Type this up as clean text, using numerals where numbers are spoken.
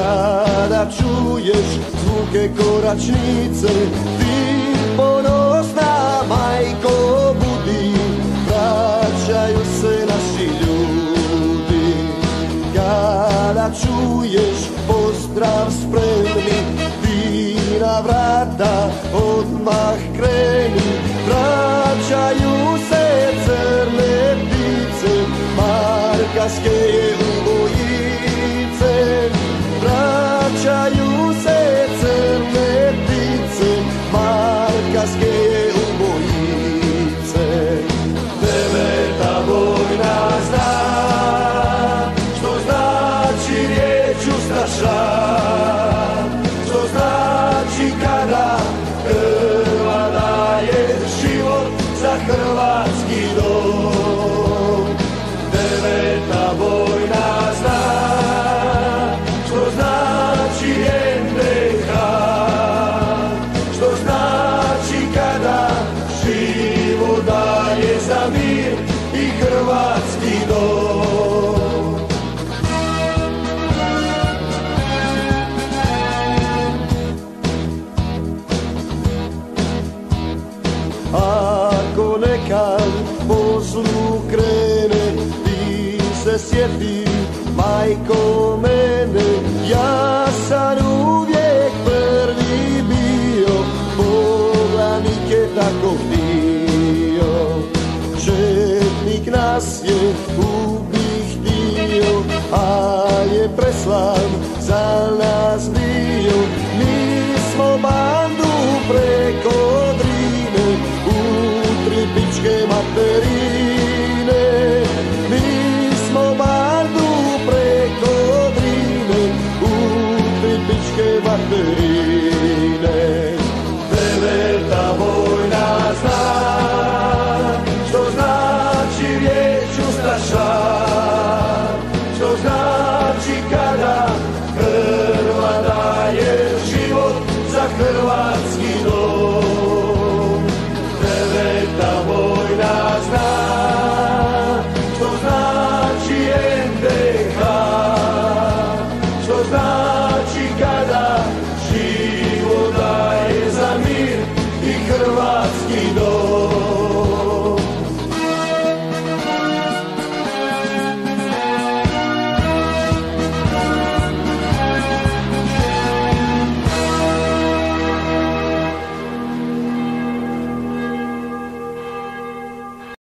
Kada čuješ zvuke koračnice, ti ponosna majko budi, vraćaju se naši ljudi. Kada čuješ pozdrav spremni, ti na vrata odmah kreni, vraćaju se crne ptice, markaške je ubojice. Vraćaju se crne ptice, markaške je ubojice. Deveta vojna zna što znači riječ ustaša, što znači kada krva daje život za hrvatski dom. Deveta vojna zna što znači NDH, što znači kada život daje za mir i hrvatski dom. Ako nekad poslu krene, ti se sjeti, majko mene, ja sam uvijek prvi bio, poglavnik je tako htio. Četnik nas je ubih htio, a je preslan za nas bio. Mi smo bandu preko Drine, u tri pičke materine. Mi smo bandu preko Drine, u tri pičke materine. Deveta vojna zna što znači riječ ustaša, što znači kada krva daje život za Hrvatsku.